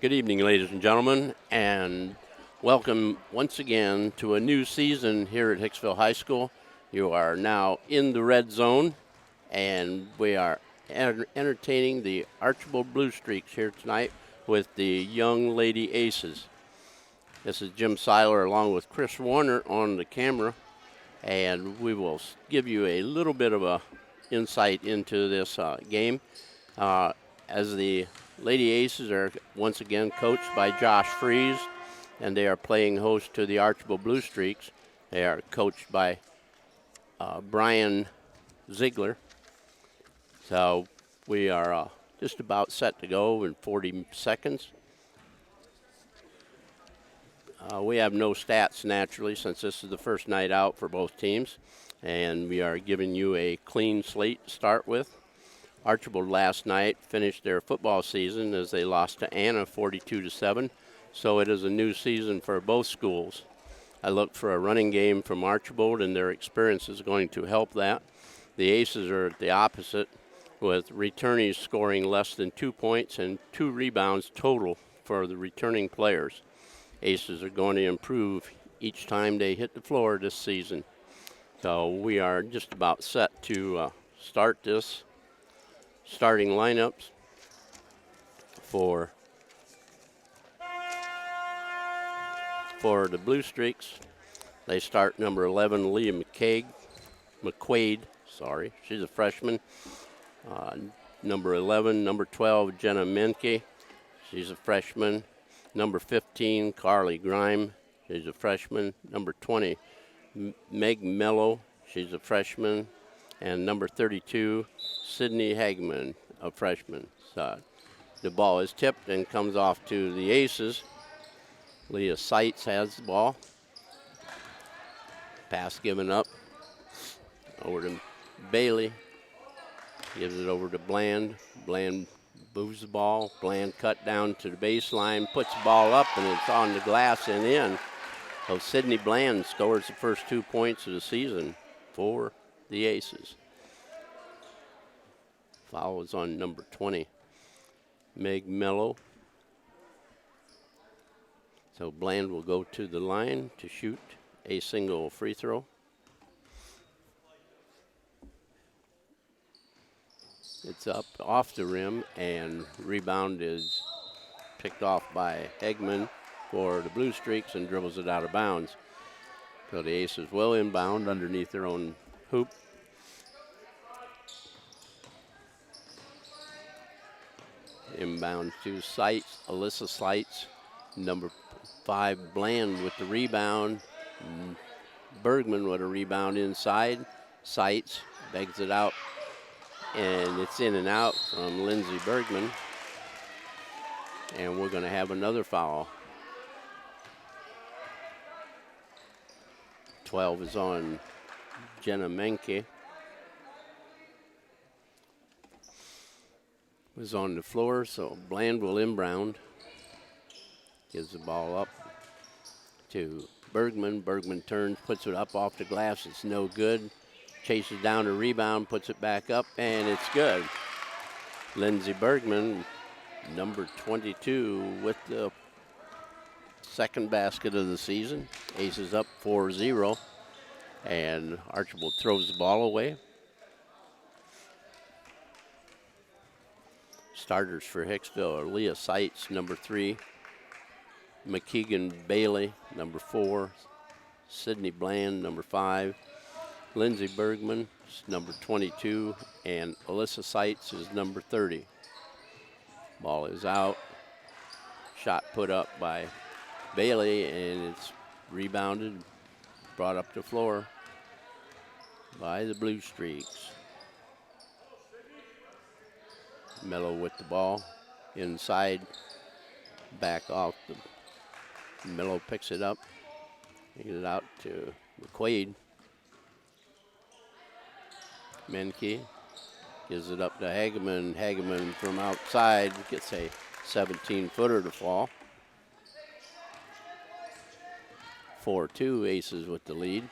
Good evening, ladies and gentlemen, and welcome once again to a new season here at Hicksville High School. You are now in the red zone, and we are entertaining the Archbold Blue Streaks here tonight with the Young Lady Aces. This is Jim Seiler along with Chris Warner on the camera, and we will give you a little bit of a insight into this game. As the Lady Aces are once again coached by Josh Fries, and they are playing host to the Archbold Blue Streaks. They are coached by Brian Ziegler. So we are just about set to go in 40 seconds. We have no stats naturally since this is the first night out for both teams, and we are giving you a clean slate to start with. Archbold last night finished their football season as they lost to Anna 42-7, so it is a new season for both schools. I look for a running game from Archbold, and their experience is going to help that. The Aces are the opposite, with returnees scoring less than 2 points and 2 rebounds total for the returning players. Aces are going to improve each time they hit the floor this season. So we are just about set to start this. Starting lineups for the Blue Streaks. They start number 11, Leah McQuaid. She's a freshman. Number 11, number 12, Jenna Menke. She's a freshman. Number 15, Carly Grime. She's a freshman. Number 20, Meg Mello. She's a freshman. And number 32, Sydney Hagman, a freshman. So the ball is tipped and comes off to the Aces. Leah Seitz has the ball. Pass given up over to Bailey. Gives it over to Bland. Bland moves the ball. Bland cut down to the baseline, puts the ball up, and it's on the glass and in. So Sydney Bland scores the first 2 points of the season for the Aces. Foul is on number 20, Meg Mello. So Bland will go to the line to shoot a single free throw. It's up off the rim, and rebound is picked off by Hagman for the Blue Streaks and dribbles it out of bounds. So the Aces will inbound underneath their own hoop. Inbound to Seitz, Alyssa Seitz. Number 5, Bland with the rebound. Bergman with a rebound inside. Seitz begs it out, and it's in and out from Lindsey Bergman. And we're going to have another foul. 12 is on Jenna Menke. Was on the floor, so Bland will inbound. Gives the ball up to Bergman. Bergman turns, puts it up off the glass. It's no good. Chases down a rebound, puts it back up, and it's good. Lindsey Bergman, number 22, with the second basket of the season. Aces up 4-0, and Archbold throws the ball away. Starters for Hicksville are Leah Seitz, number 3, McKeegan Bailey, number 4, Sydney Bland, number 5, Lindsey Bergman, number 22, and Alyssa Seitz is number 30. Ball is out. Shot put up by Bailey, and it's rebounded, brought up the floor by the Blue Streaks. Mello with the ball inside, back off. Mello picks it up, gives it out to McQuaid. Menke gives it up to Hageman. Hageman from outside gets a 17-footer to fall. 4-2, Aces with the lead.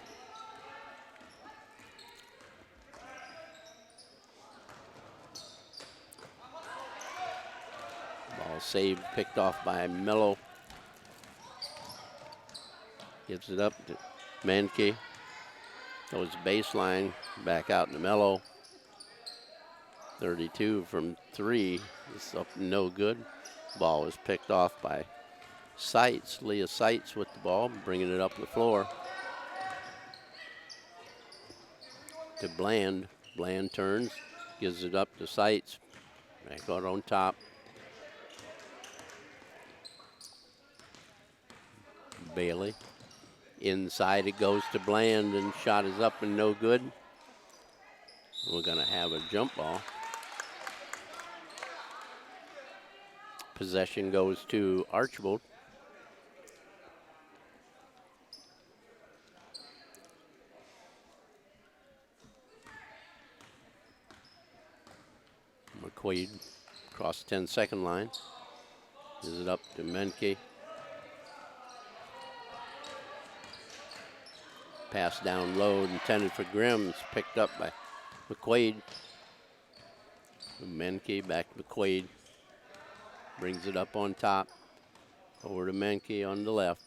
save picked off by Mello. Gives it up to Menke. Goes baseline, back out to Mello. 32 from 3. It's up no good. Ball was picked off by Seitz. Leah Seitz with the ball, bringing it up the floor to Bland. Bland turns, gives it up to Seitz. Back out on top. Bailey. Inside it goes to Bland, and shot is up and no good. We're going to have a jump ball. Possession goes to Archbold. McQuaid across the 10-second line. Gives it up to Menke. Pass down low, intended for Grimm. It's picked up by McQuaid. Menke back to McQuaid. Brings it up on top. Over to Menke on the left.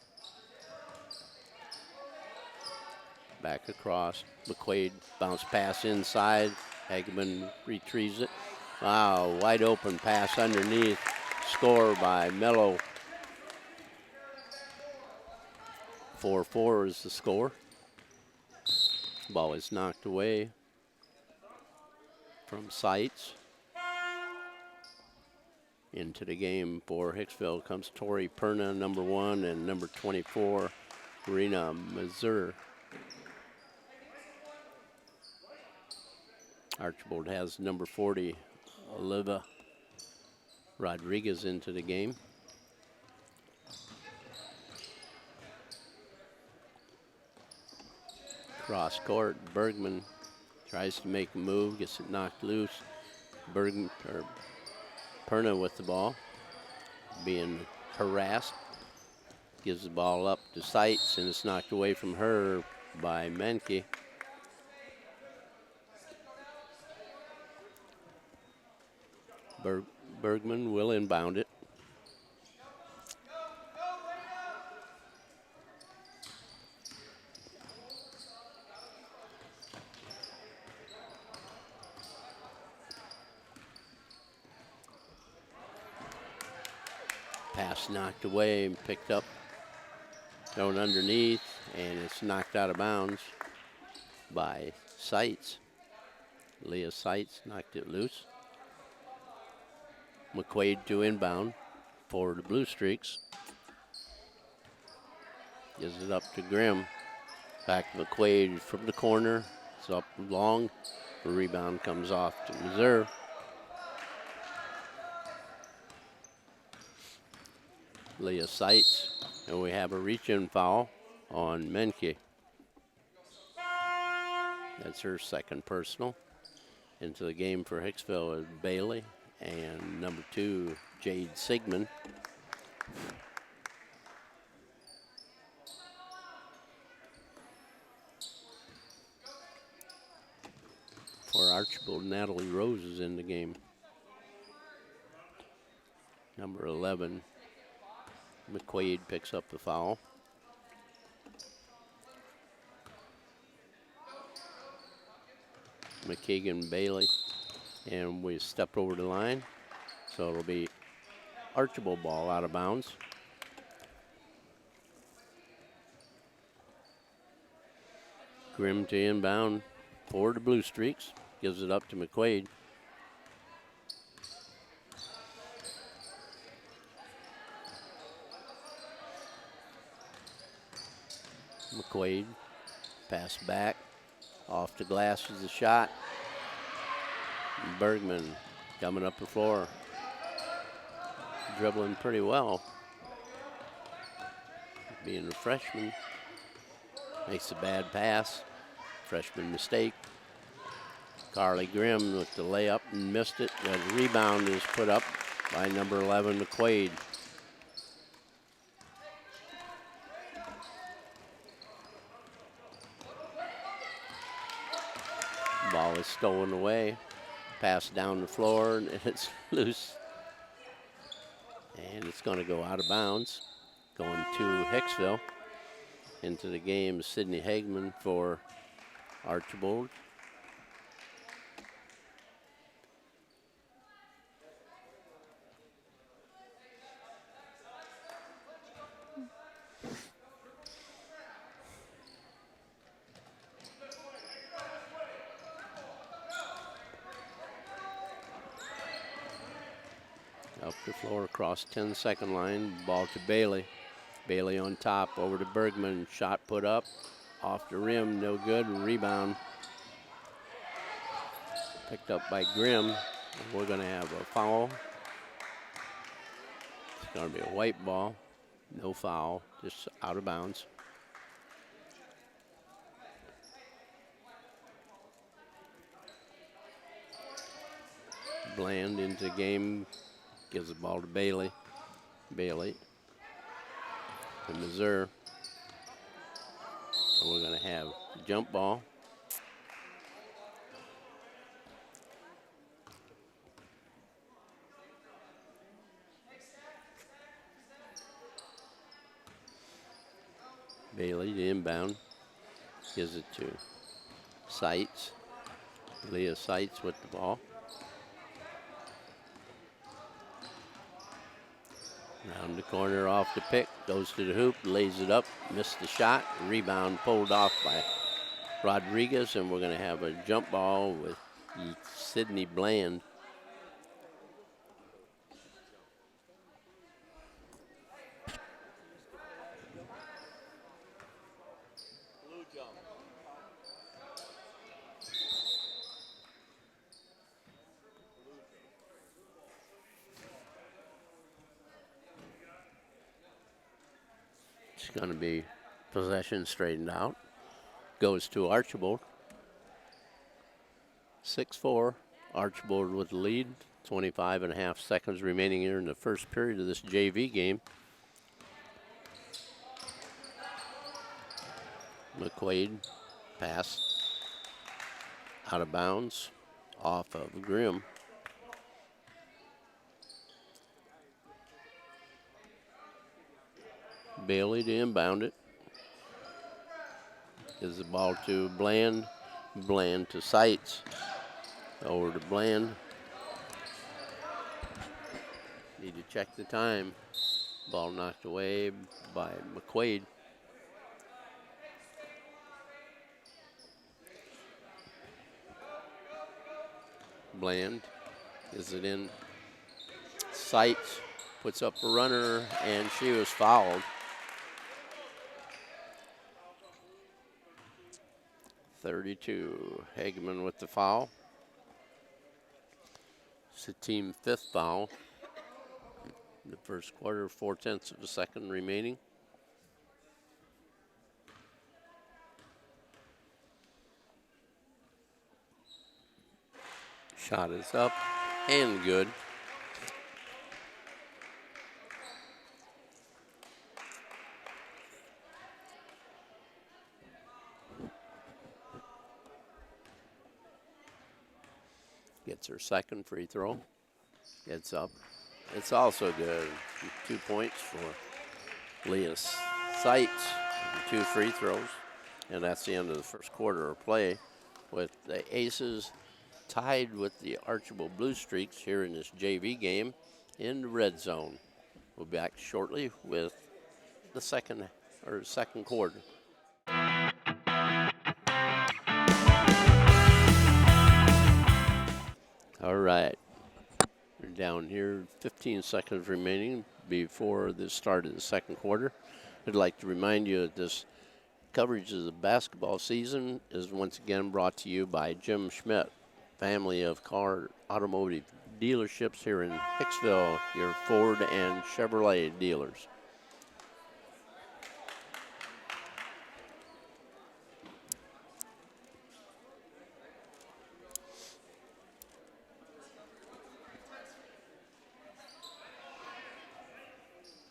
Back across. McQuaid bounce pass inside. Hageman retrieves it. Wow, wide open pass underneath. Score by Mello. 4-4 is the score. Ball is knocked away from Seitz. Into the game for Hicksville comes Tori Perna, number 1, and number 24, Rena Mazur. Archbold has number 40, Oliva Rodriguez into the game. Cross court, Bergman tries to make a move, gets it knocked loose. Perna with the ball, being harassed. Gives the ball up to Seitz, and it's knocked away from her by Menke. Bergman will inbound it. Pass knocked away and picked up, thrown underneath, and it's knocked out of bounds by Seitz. Leah Seitz knocked it loose. McQuaid to inbound for the Blue Streaks. Gives it up to Grimm. Back to McQuaid from the corner. It's up long. The rebound comes off to Missouri. Leah Seitz, and we have a reach-in foul on Menke. That's her second personal. Into the game for Hicksville is Bailey and number 2, Jade Sigmund. For Archbold, Natalie Rose is in the game. Number 11, McQuaid picks up the foul. McKeegan Bailey, and we stepped over the line, so it'll be Archbold ball out of bounds. Grimm to inbound for the Blue Streaks, gives it up to McQuaid. McQuaid, pass back, off the glass is the shot. Bergman coming up the floor, dribbling pretty well. Being a freshman, makes a bad pass, freshman mistake. Carly Grimm with the layup and missed it. The rebound is put up by number 11, McQuaid. Ball is stolen away. Pass down the floor, and it's loose. And it's going to go out of bounds, going to Hicksville. Into the game, Sydney Hagman for Archbold. Up the floor across 10-second line, ball to Bailey. Bailey on top, over to Bergman, shot put up, off the rim, no good, rebound. Picked up by Grimm. We're gonna have a foul. It's gonna be a white ball, no foul, just out of bounds. Bland into the game, gives the ball to Bailey. Bailey to Missouri. And we're going to have a jump ball. Bailey, the inbound, gives it to Seitz. Leah Seitz with the ball. Round the corner off the pick, goes to the hoop, lays it up, missed the shot, rebound pulled off by Rodriguez, and we're going to have a jump ball with Sydney Bland. It's going to be possession straightened out. Goes to Archbold. 6-4. Archbold with the lead. 25.5 seconds remaining here in the first period of this JV game. McQuaid pass out of bounds off of Grimm. Bailey to inbound it. Gives the ball to Bland. Bland to Seitz. Over to Bland. Need to check the time. Ball knocked away by McQuaid. Bland is it in. Seitz puts up a runner, and she was fouled. 32. Hageman with the foul. It's the team fifth foul. The first quarter, 4/10 of a second remaining. Shot is up and good. Gets her second free throw. Gets up. It's also good. 2 points for Leah Seitz. 2 free throws. And that's the end of the first quarter of play, with the Aces tied with the Archbold Blue Streaks here in this JV game in the red zone. We'll be back shortly with the second quarter. All right, we're down here, 15 seconds remaining before the start of the second quarter. I'd like to remind you that this coverage of the basketball season is once again brought to you by Jim Schmidt, family of car automotive dealerships here in Hicksville, your Ford and Chevrolet dealers.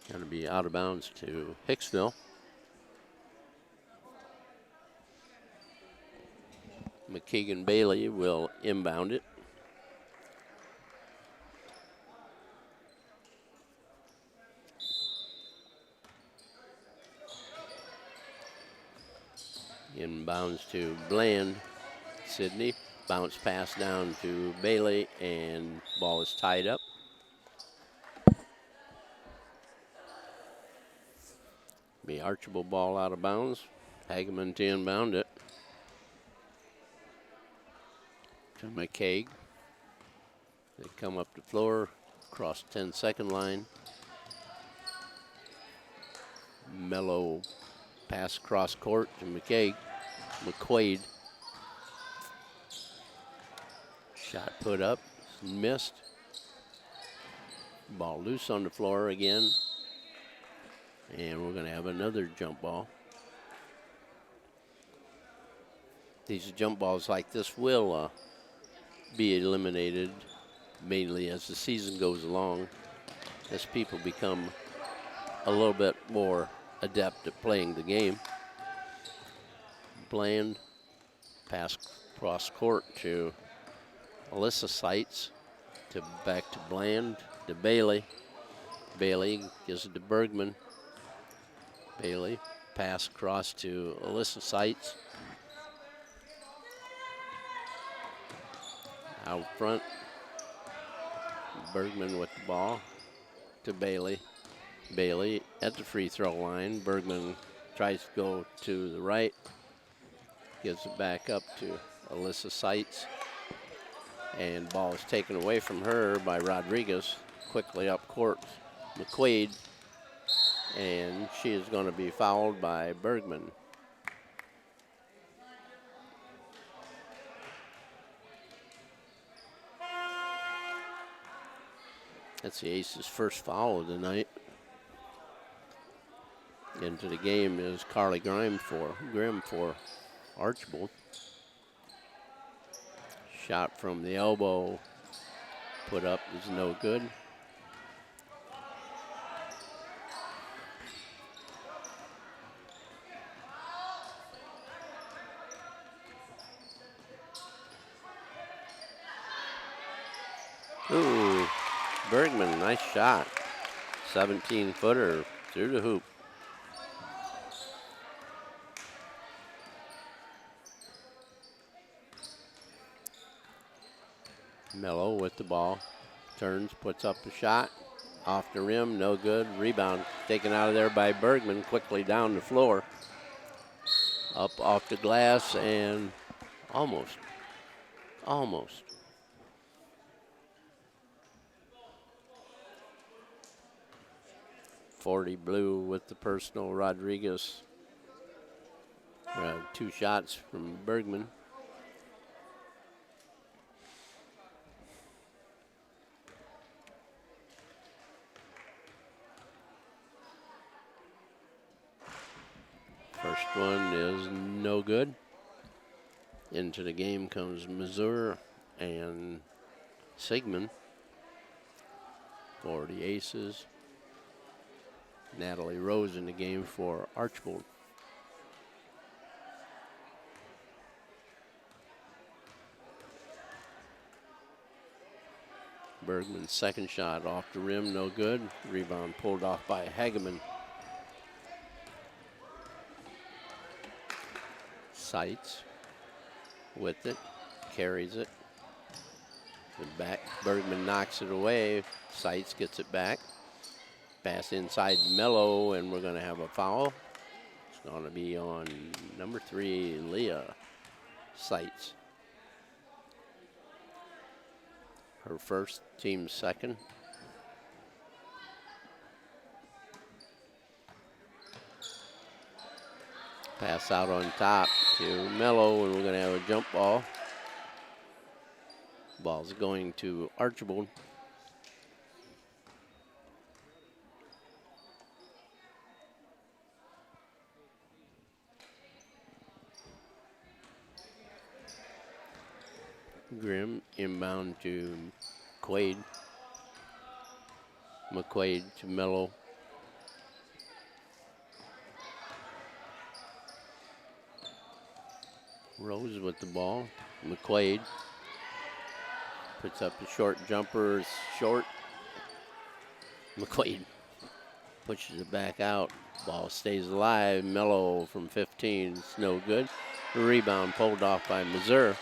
Going to be out of bounds to Hicksville. McKeegan Bailey will inbound it. Inbounds to Bland. Sydney. Bounce pass down to Bailey, and ball is tied up. Be Archbold ball out of bounds. Hageman to inbound it. To McCaig. They come up the floor, cross 10-second line. Mellow pass across court to McCaig. McQuaid. Shot put up, missed. Ball loose on the floor again. And we're going to have another jump ball. These jump balls like this will be eliminated mainly as the season goes along, as people become a little bit more adept at playing the game. Bland, pass cross court to Alyssa Seitz, to back to Bland, to Bailey. Bailey gives it to Bergman. Bailey, pass across to Alyssa Seitz. Out front, Bergman with the ball to Bailey. Bailey at the free throw line. Bergman tries to go to the right. Gives it back up to Alyssa Seitz. And ball is taken away from her by Rodriguez. Quickly up court, McQuaid. And she is going to be fouled by Bergman. That's the Aces' first foul of the night. Into the game is Carly Grimm for Archbold. Shot from the elbow, put up is no good. Ooh, Bergman, nice shot. 17-footer through the hoop. Mello with the ball, turns, puts up a shot, off the rim, no good. Rebound taken out of there by Bergman, quickly down the floor. Up off the glass and almost. 40 blue with the personal. Rodriguez. 2 shots from Bergman. First one is no good. Into the game comes Mazur and Sigmund for the Aces. Natalie Rose in the game for Archbold. Bergman's second shot off the rim, no good. Rebound pulled off by Hageman. Seitz with it, carries it. The back, Bergman knocks it away. Seitz gets it back. Pass inside Mello, and we're going to have a foul. It's going to be on number 3, Leah Seitz. Her first, team's second. Pass out on top to Mello, and we're going to have a jump ball. Ball's going to Archbold. Grimm inbound to Quaid. McQuaid to Mello. Rose with the ball. McQuaid puts up a short jumper. It's short. McQuaid pushes it back out. Ball stays alive. Mello from 15. It's no good. Rebound pulled off by Missouri.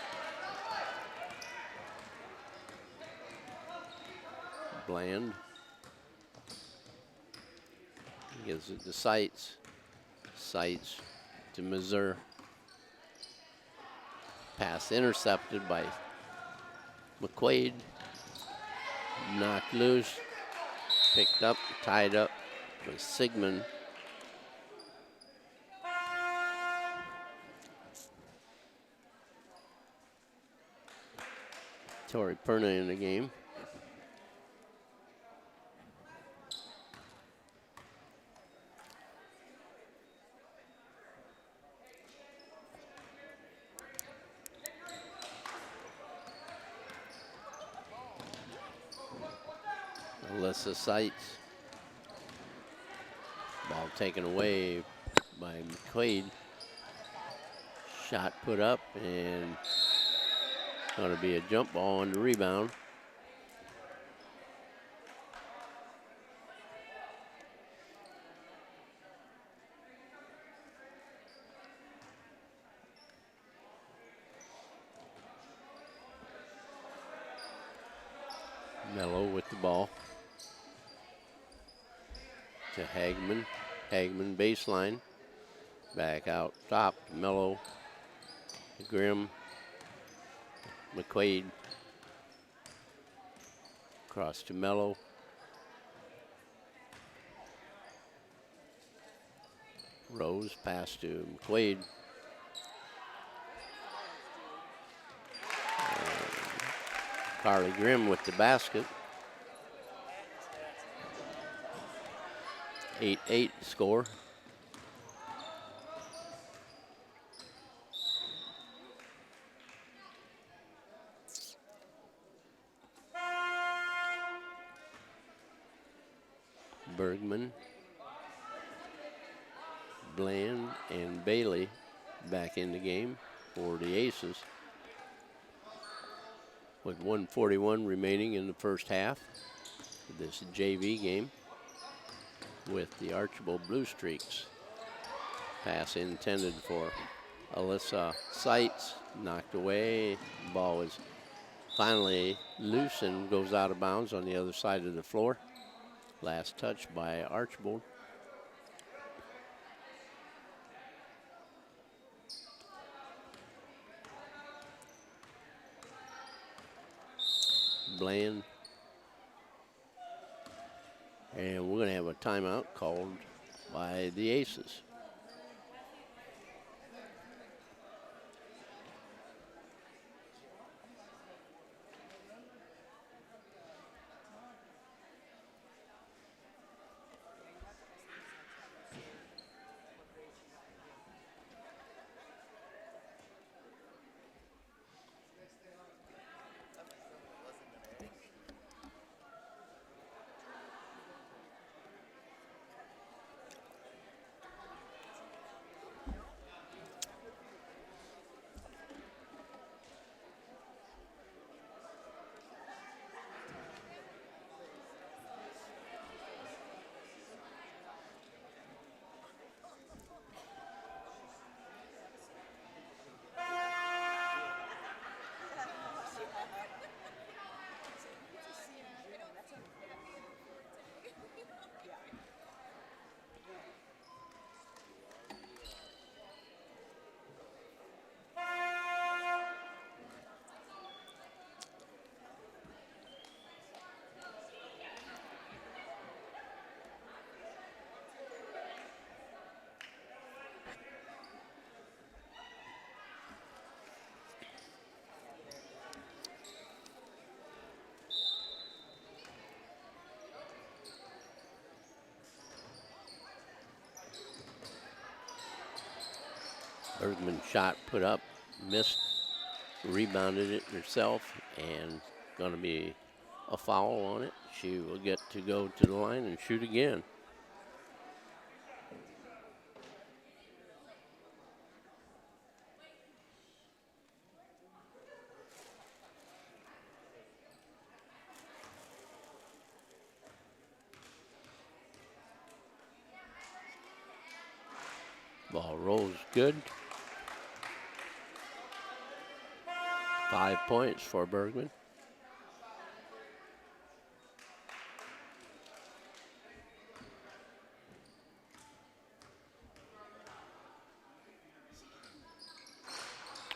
Bland gives it to Seitz. Seitz to Missouri. Pass intercepted by McQuaid. Knocked loose. Picked up, tied up with Sigmund. Torrey Perna in the game. Alyssa Seitz. Ball taken away by McQuaid. Shot put up and going to be a jump ball on the rebound. Mello with the ball to Hagman. Hagman baseline. Back out top. Mello. Grimm. McQuaid. Cross to Mello. Rose pass to McQuaid. Carly Grimm with the basket. 8-8 score. Bergman, Bland, and Bailey back in the game for the Aces. With 1:41 remaining in the first half of this JV game with the Archbold Blue Streaks. Pass intended for Alyssa Seitz, knocked away. Ball is finally loose and goes out of bounds on the other side of the floor. Last touch by Archbold. Bland. And we're going to have a timeout called by the Aces. Bergman shot put up, missed, rebounded it herself, and going to be a foul on it. She will get to go to the line and shoot again. Ball rolls good. 5 points for Bergman.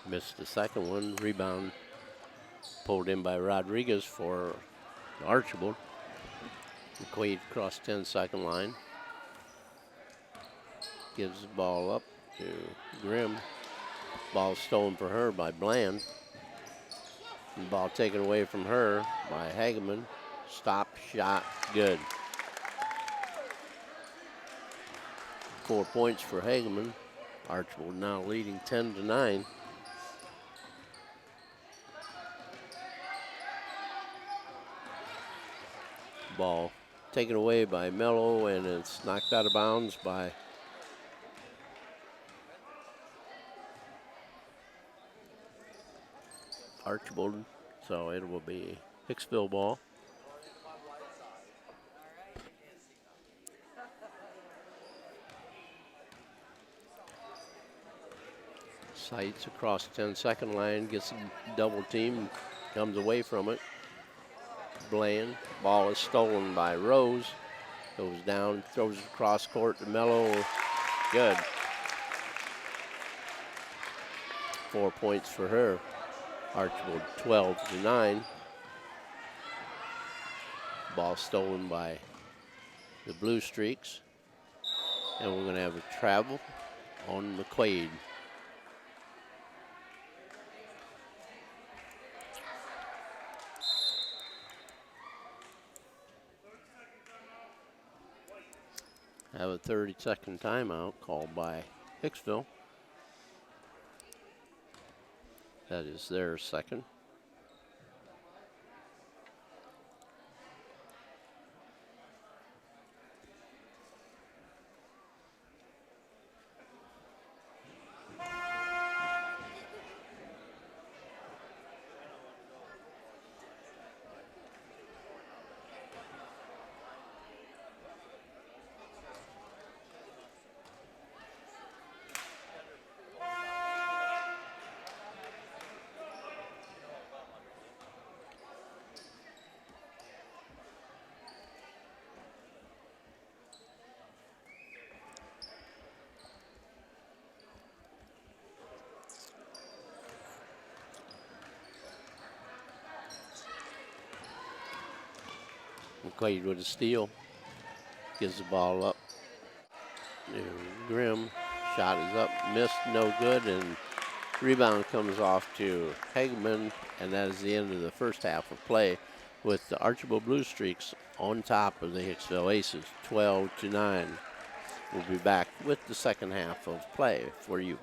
Missed the second one. Rebound pulled in by Rodriguez for Archbold. McQuaid across 10-second line. Gives the ball up to Grimm. Ball stolen for her by Bland. And ball taken away from her by Hageman. Stop, shot, good. 4 points for Hageman. Archbold now leading 10-9. Ball taken away by Mello, and it's knocked out of bounds by Archbold, so it will be Hicksville ball. Sights across 10-second line, gets a double team, comes away from it. Bland, ball is stolen by Rose, goes down, throws it across court to Mello, good. 4 points for her. Archbold 12-9. Ball stolen by the Blue Streaks. And we're going to have a travel on McQuaid. Have a 30-second timeout called by Hicksville. That is their second. McQuaid with a steal. Gives the ball up. Grimm. Shot is up. Missed. No good. And rebound comes off to Hageman. And that is the end of the first half of play with the Archbold Blue Streaks on top of the Hicksville Aces. 12-9. We'll be back with the second half of play for you.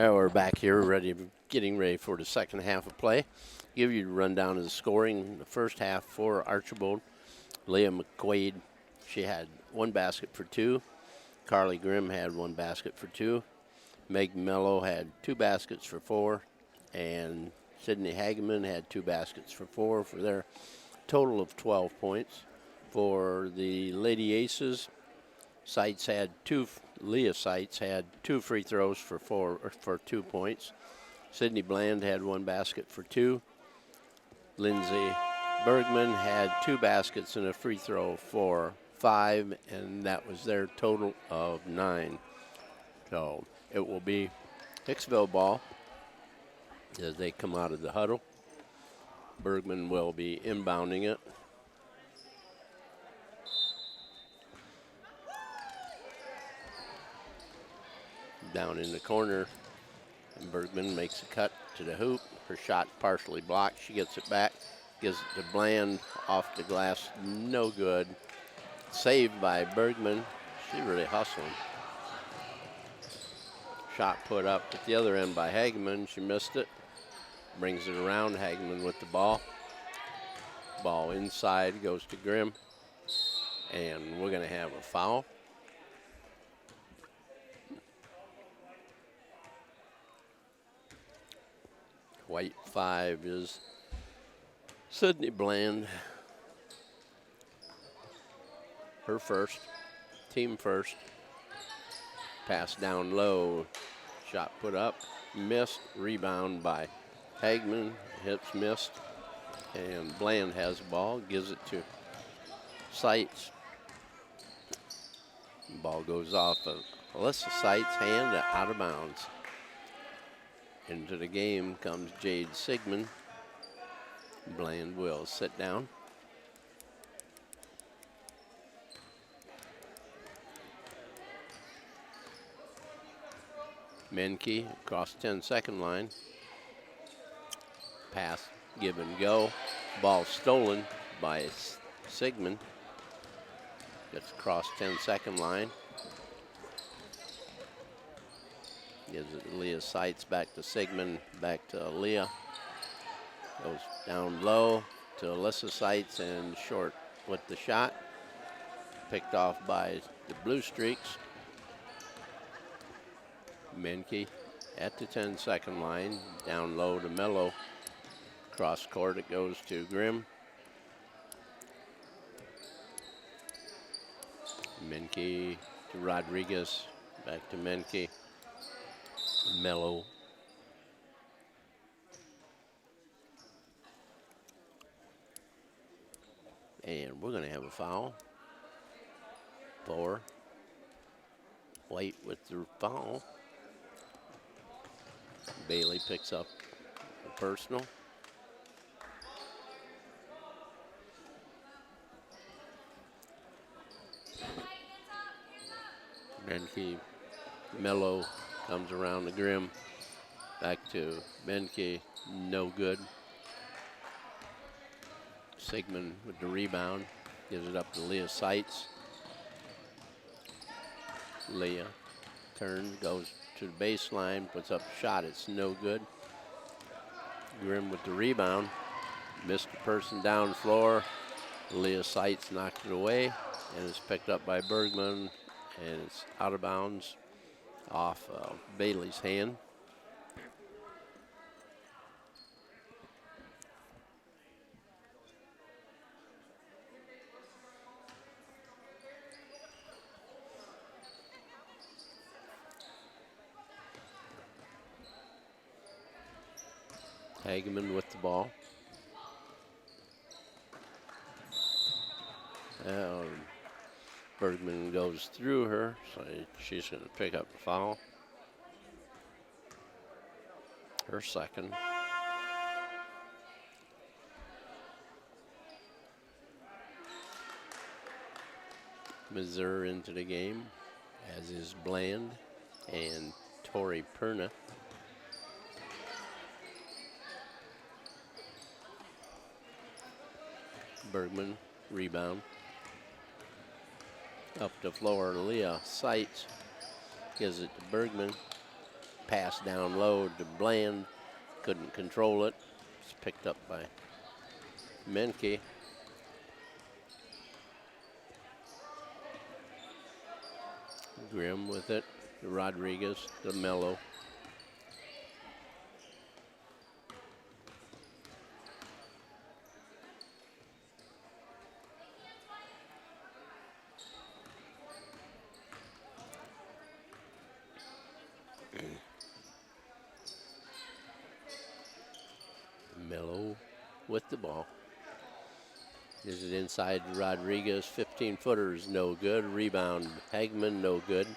We're back here getting ready for the second half of play. Give you a rundown of the scoring in the first half for Archbold. Leah McQuaid, she had 1 basket for 2. Carly Grimm had 1 basket for 2. Meg Mello had 2 baskets for 4. And Sydney Hageman had 2 baskets for 4 for their total of 12 points. For the Lady Aces, Leah Seitz had 2 free throws for 2 points. Sydney Bland had 1 basket for 2. Lindsay Bergman had 2 baskets and a free throw for 5, and that was their total of 9. So it will be Hicksville ball as they come out of the huddle. Bergman will be inbounding it. Down in the corner, and Bergman makes a cut to the hoop. Her shot partially blocked. She gets it back, gives it to Bland off the glass. No good. Saved by Bergman. She really hustling. Shot put up at the other end by Hageman. She missed it. brings it around. Hagman with the ball. Ball inside goes to Grimm. And we're going to have a foul. White 5 is Sydney Bland. Her first, team first. Pass down low, shot put up, missed, rebound by Hagman, hips missed, and Bland has the ball, gives it to Seitz. Ball goes off of Alyssa Seitz' hand out of bounds. Into the game comes Jade Sigmund. Bland will sit down. Menke across 10-second line. Pass, give and go. Ball stolen by Sigmund. Gets across 10-second line. Gives it to Leah Seitz, back to Sigmund, back to Leah. Goes down low to Alyssa Seitz and short with the shot. Picked off by the Blue Streaks. Menke at the 10-second line, down low to Mello. Cross court it goes to Grimm. Menke to Rodriguez, back to Menke. Mello. And we're going to have a foul. 4. White with the foul. Bailey picks up a personal. Menke, Mello comes around the Grimm. Back to Menke, no good. Sigmund with the rebound, gives it up to Leah Seitz. Leah turns, goes to the baseline, puts up a shot, it's no good. Grimm with the rebound, missed a person down the floor. Leah Seitz knocked it away, and it's picked up by Bergman, and it's out of bounds off Bailey's hand. Hageman with the ball. Bergman goes through her, so she's going to pick up the foul. Her second. Missouri into the game, as is Bland and Tori Perna. Bergman, rebound. Up the floor, Leah Seitz gives it to Bergman. Pass down low to Bland. Couldn't control it. It's picked up by Menke. Grimm with it. To Rodriguez, to Mello. Mello with the ball. Gives it inside to Rodriguez. 15-footers, no good. Rebound, Hagman, no good.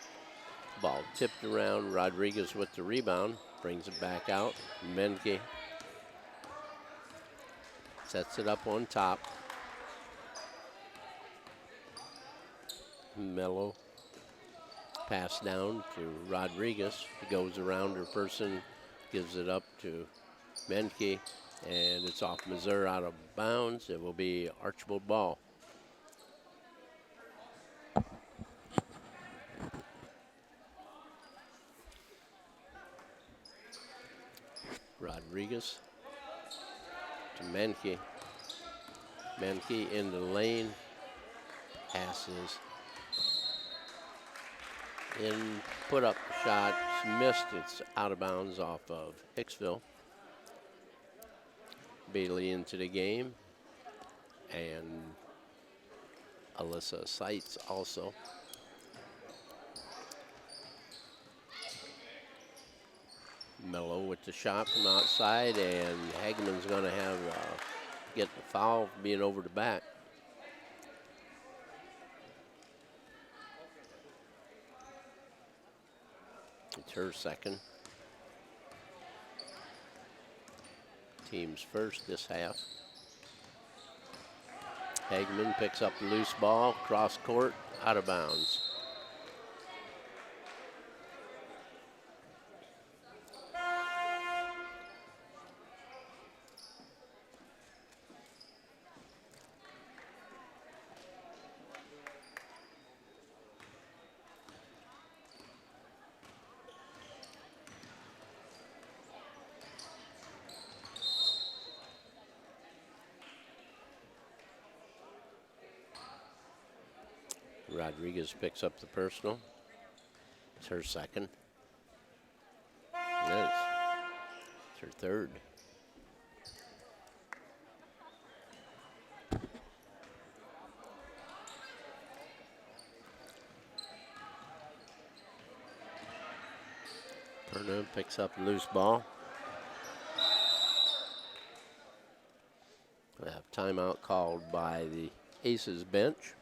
Ball tipped around. Rodriguez with the rebound. Brings it back out. Menke sets it up on top. Mello. Pass down to Rodriguez. He goes around her person. Gives it up to Menke. And it's off Missouri out of bounds. It will be Archbold ball. Rodriguez to Menke. Menke in the lane. Passes. In, put up the shot. It's missed. It's out of bounds off of Hicksville. Bailey into the game. And Alyssa Seitz also. Mello with the shot from outside, and Hageman's going to have get the foul for being over the back. It's her second. Team's first this half. Hageman picks up the loose ball, cross court, out of bounds. Rodriguez picks up the personal. It's her second. It's her third. Perna picks up the loose ball. We have timeout called by the Aces bench.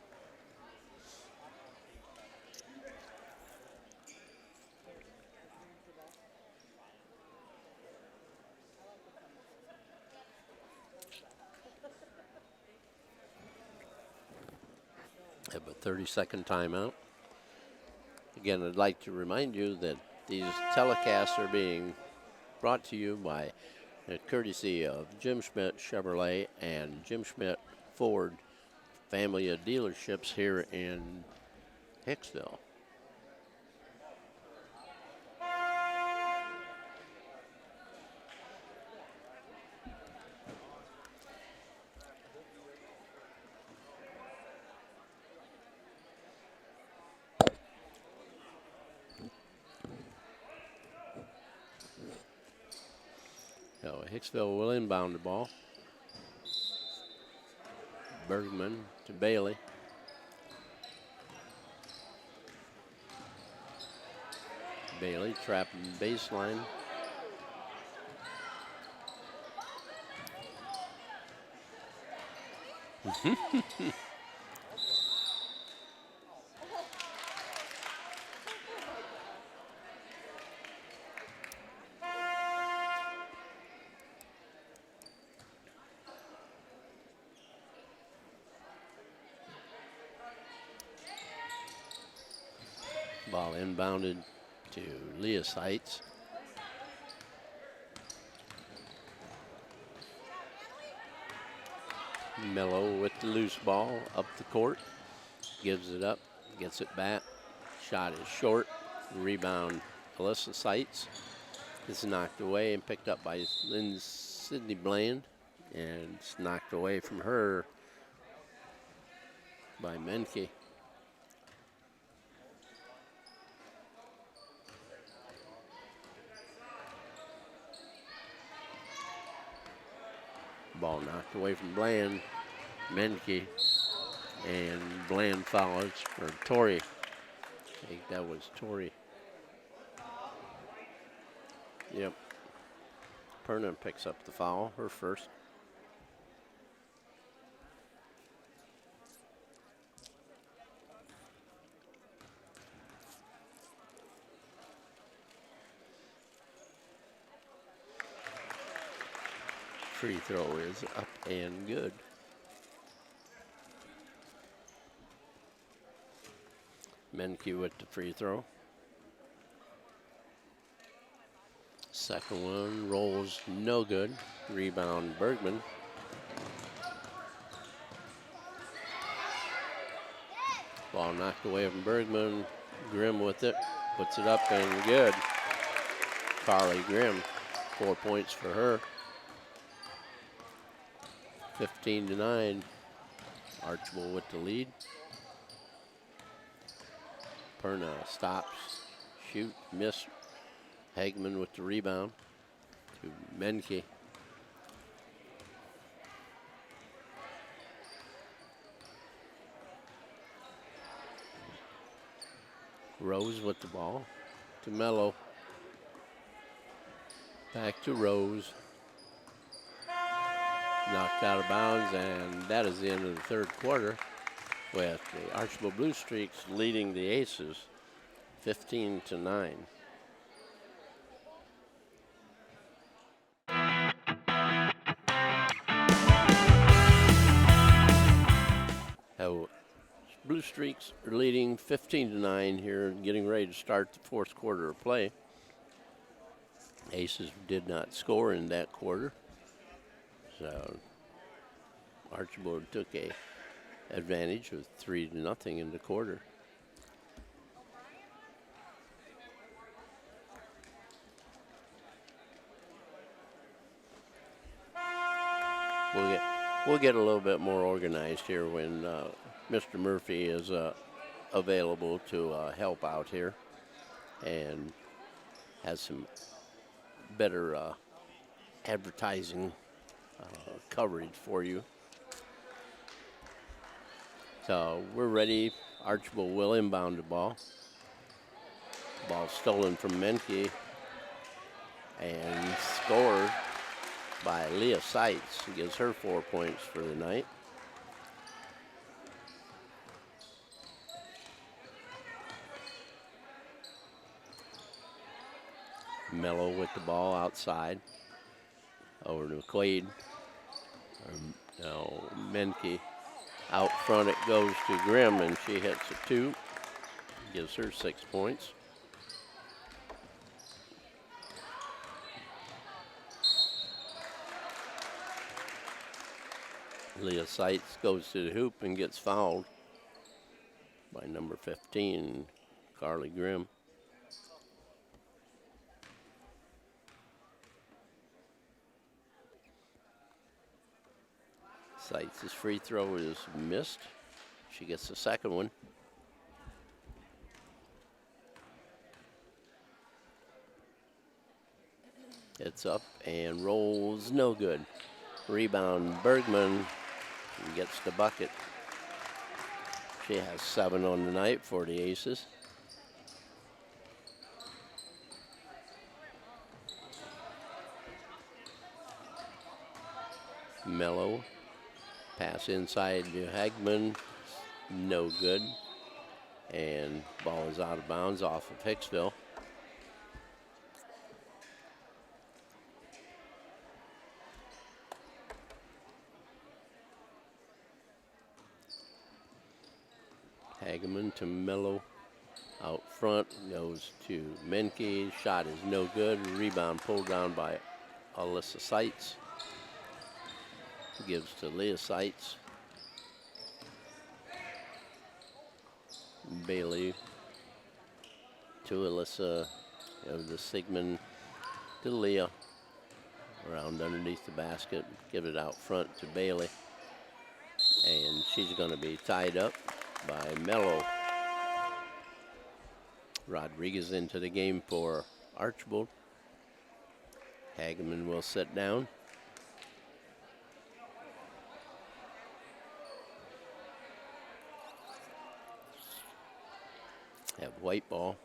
Have a 30-second timeout. Again, I'd like to remind you that these telecasts are being brought to you by courtesy of Jim Schmidt Chevrolet and Jim Schmidt Ford family of dealerships here in Hicksville. So Hicksville will inbound the ball. Bergman to Bailey. Bailey trapping baseline. Ball inbounded to Leah Seitz. Mello with the loose ball up the court. Gives it up, gets it back. Shot is short. Rebound, Alyssa Seitz. It's knocked away and picked up by Sydney Bland. And it's knocked away from her by Menke. Ball knocked away from Bland. Menke. And Bland follows for Torrey. I think that was Torrey. Yep. Perna picks up the foul, her first. Free throw is up and good. Menke with the free throw. Second one rolls no good. Rebound Bergman. Ball knocked away from Bergman. Grimm with it. Puts it up and good. Carly Grimm, 4 points for her. 15-9. Archbold with the lead. Perna stops, shoot, miss. Hagman with the rebound to Menke. Rose with the ball to Mello. Back to Rose. Knocked out of bounds, and that is the end of the third quarter, with the Archbold Blue Streaks leading the Aces 15-9. Blue Streaks are leading 15-9 here, getting ready to start the fourth quarter of play. Aces did not score in that quarter, so Archbold took a advantage of 3-0 in the quarter. We'll get a little bit more organized here when Mr. Murphy is available to help out here and has some better advertising coverage for you. So we're ready. Archbold will inbound the ball. Ball stolen from Menke and scored by Leah Seitz. Gives her 4 points for the night. Mello with the ball outside. Over to McQuaid. Now Menke out front. It goes to Grimm, and she hits a 2. Gives her 6 points. Leah Seitz goes to the hoop and gets fouled by number 15, Carly Grimm. Seitz's free throw is missed. She gets the second one. It's up and rolls, no good. Rebound, Bergman gets the bucket. She has 7 on the night for the Aces. Mello, pass inside to Hagman, no good. And ball is out of bounds off of Hicksville. Hageman to Mello. Out front goes to Menke. Shot is no good. Rebound pulled down by Alyssa Seitz. Gives to Leah Seitz. Bailey to Alyssa. Of the Sigmund to Leah. Around underneath the basket. Give it out front to Bailey. And she's going to be tied up by Mello. Rodriguez into the game for Archbold. Hageman will sit down. Have white ball.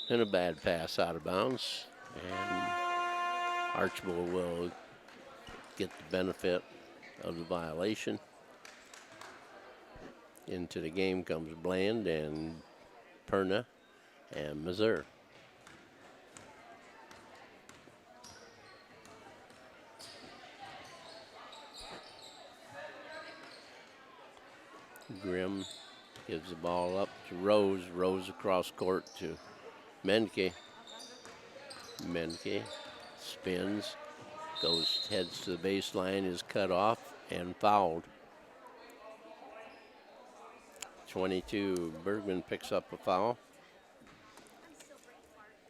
And a bad pass out of bounds. And Archbold will get the benefit of the violation. Into the game comes Bland and Perna and Missouri. Grimm gives the ball up to Rose. Rose across court to Menke. Menke spins, heads to the baseline, is cut off and fouled. 22, Bergman picks up a foul.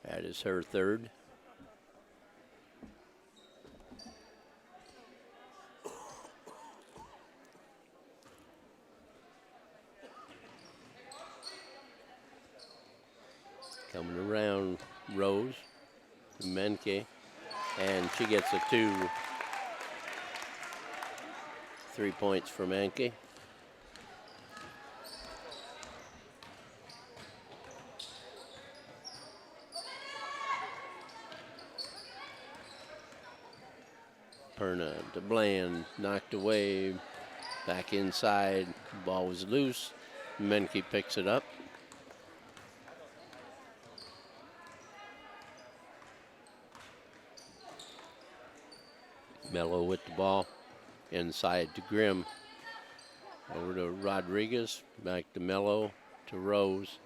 That is her third. Coming around, Rose, Menke, and she gets a 2. 3 points for Menke. Perna to Bland, knocked away, back inside, ball was loose. Menke picks it up. Mello with the ball, inside to Grimm. Over to Rodriguez, back to Mello, to Rose.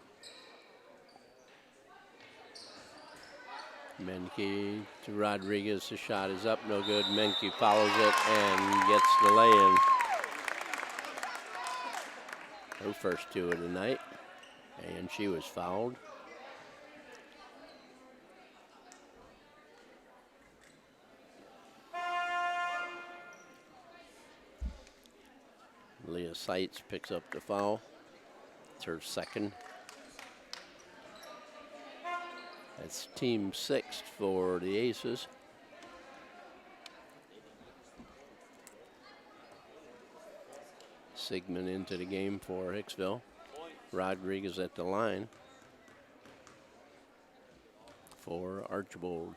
Menke to Rodriguez, the shot is up, no good. Menke follows it and gets the lay-in. Her first 2 of the night, and she was fouled. Leah Seitz picks up the foul. It's her second. That's team 6th for the Aces. Sigmund into the game for Hicksville. Rodriguez at the line for Archbold.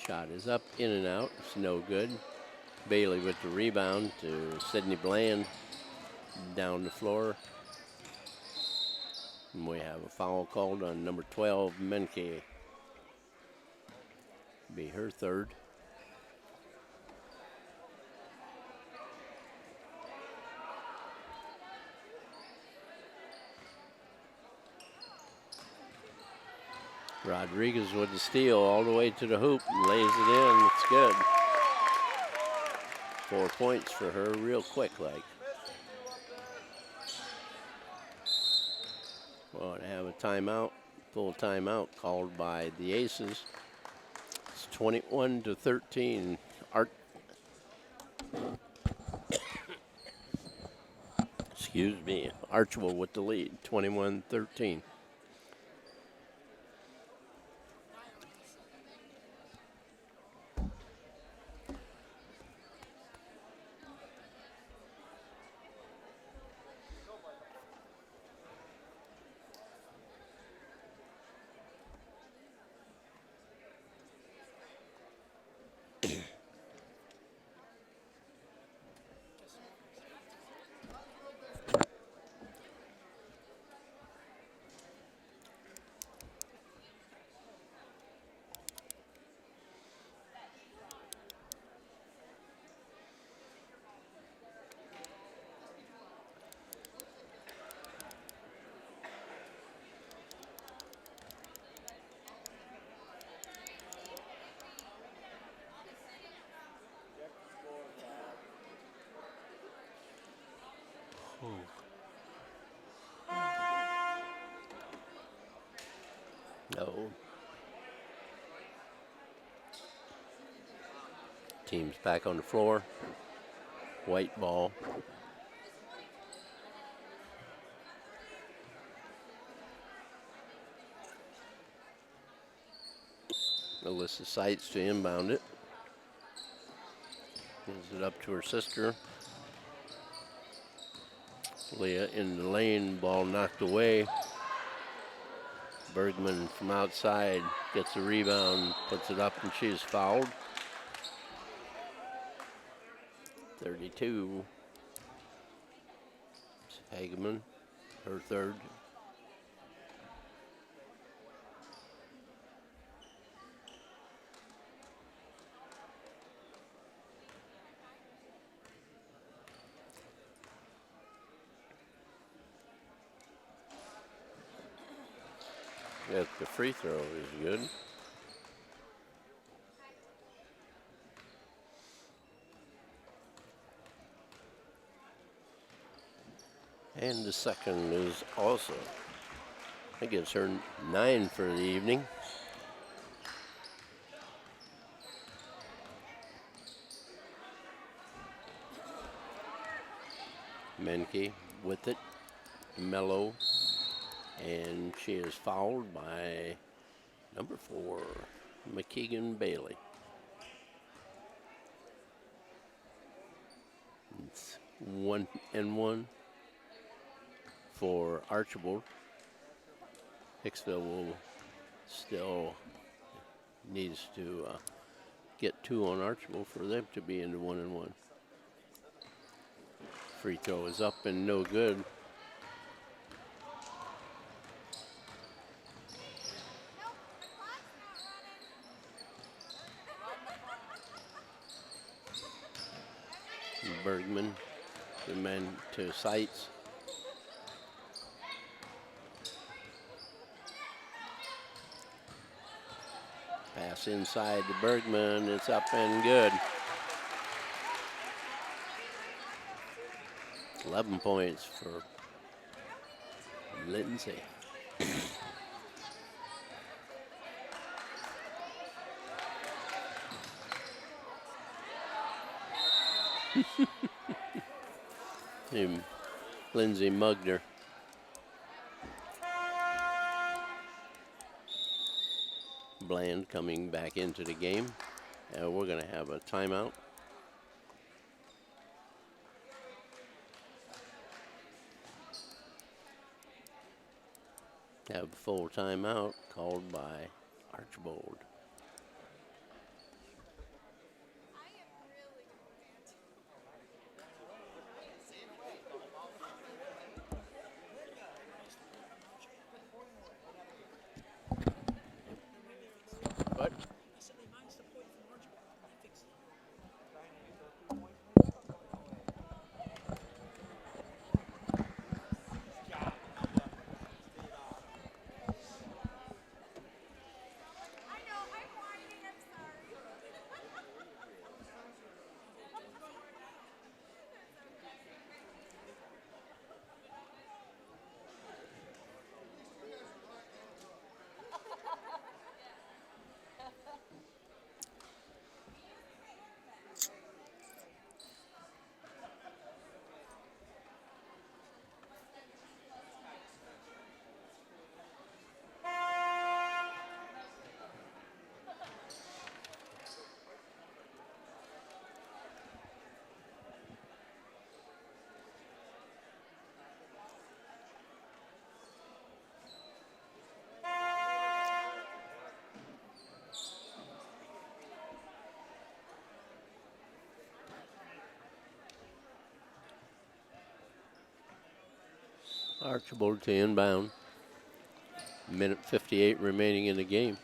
Shot is up, in and out. It's no good. Bailey with the rebound to Sydney Bland. Down the floor. And we have a foul called on number 12, Menke. Be her third. Rodriguez with the steal all the way to the hoop and lays it in. It's good. 4 points for her real quick like. Well, to have a timeout, full timeout called by the Aces. It's 21-13. Excuse me, Archbold with the lead, 21-13. No. Team's back on the floor. White ball. Alyssa Seitz to inbound it. Gives it up to her sister. Leah in the lane, ball knocked away. Bergman from outside gets a rebound, puts it up, and she's fouled. 32. Hageman, her third. Yeah, the free throw is good. And the second is also, I guess, her 9 for the evening. Menke with it, Mello, and she is fouled by number 4, McKeegan Bailey. It's 1-1 for Archbold. Hicksville will still needs to get 2 on Archbold for them to be into 1-1. Free throw is up and no good. Bergman, the men to Seitz. Pass inside to Bergman, it's up and good. 11 points for Lindsay. Lindsay mugged her. Bland coming back into the game. We're going to have a timeout. Have a full timeout called by Archbold. What? Archbold to inbound. Minute 58 remaining in the game.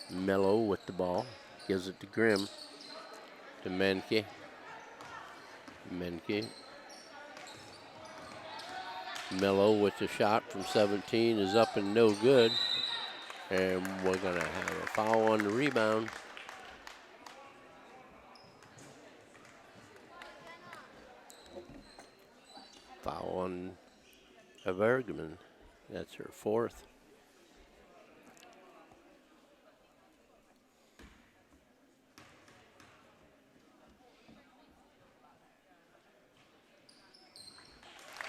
Mello with the ball. Gives it to Grimm. To Menke. Menke. Mello with the shot from 17 is up and no good. And we're going to have a foul on the rebound. Foul on Bergman. That's her 4th.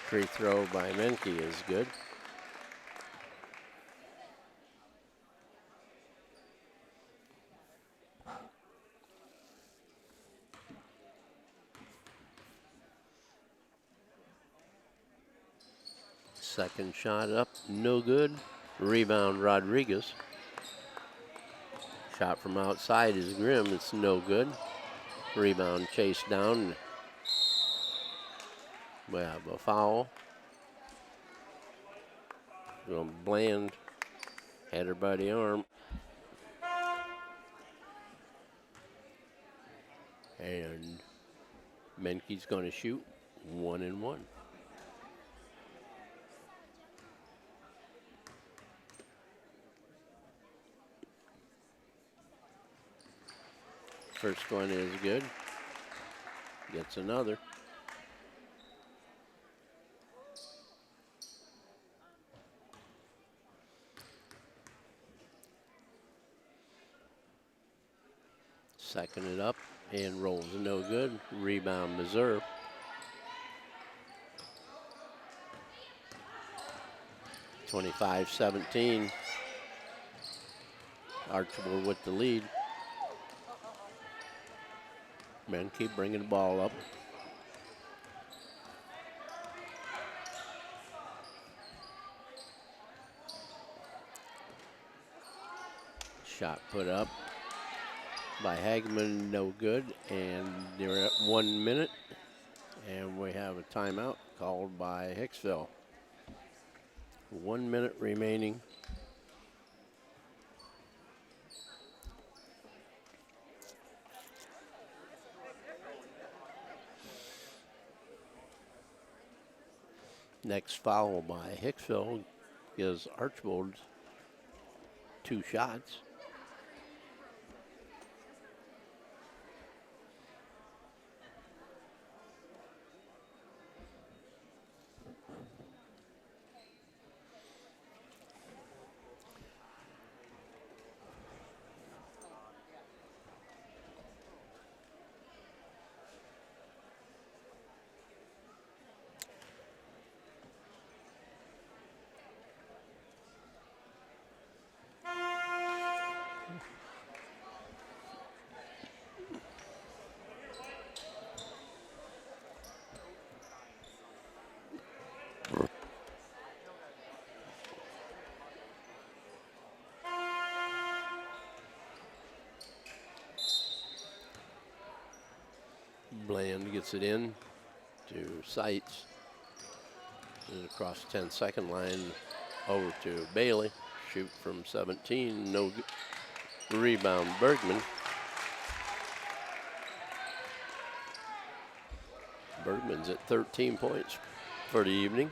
Free throw by Menke is good. Second shot up, no good. Rebound Rodriguez. Shot from outside is Grimm, it's no good. Rebound chased down. We have a foul. Bland had her by the arm. And Menke's going to shoot 1-1. First one is good. Gets another. Second it up and rolls no good. Rebound Missouri. (25-17). Archbold with the lead. Men keep bringing the ball up. Shot put up by Hageman, no good, and they're at 1 minute, and we have a timeout called by Hicksville. 1 minute remaining. Next foul by Hicksville gives Archbold 2 shots. Bland gets it in to Seitz. And across the 10-second line over to Bailey. Shoot from 17, no good. Rebound Bergman. Bergman's at 13 points for the evening.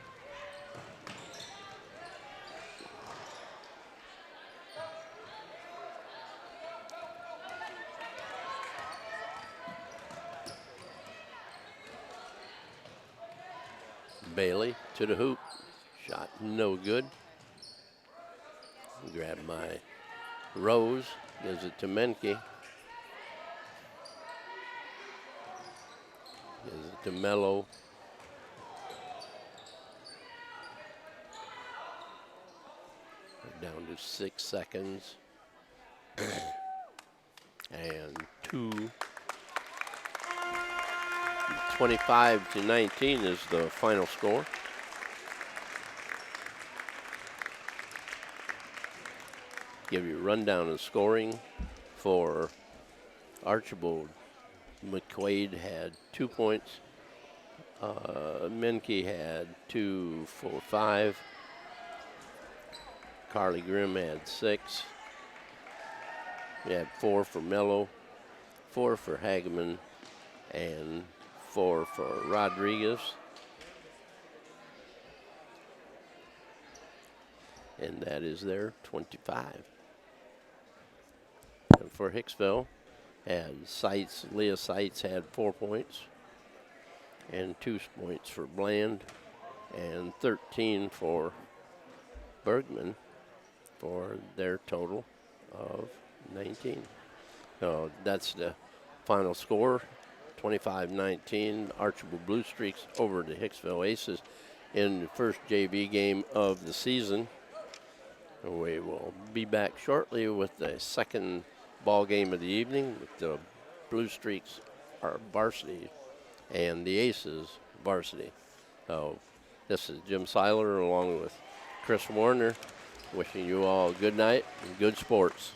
Bailey to the hoop. Shot no good. Grabbed by Rose. Gives it to Menke. Gives it to Mello. We're down to 6 seconds. And 2. 25-19 is the final score. Give you a rundown of scoring for Archbold. McQuaid had 2 points. Menke had 2 for 5. Carly Grimm had 6. We had 4 for Mello, 4 for Hageman, and 4 for Rodriguez. And that is their 25. And for Hicksville, Leah Seitz had 4 points and 2 points for Bland and 13 for Bergman for their total of 19. So that's the final score. 25-19, Archbold Blue Streaks over the Hicksville Aces in the first JV game of the season. We will be back shortly with the second ball game of the evening with the Blue Streaks are varsity and the Aces varsity. So this is Jim Seiler along with Chris Warner wishing you all good night and good sports.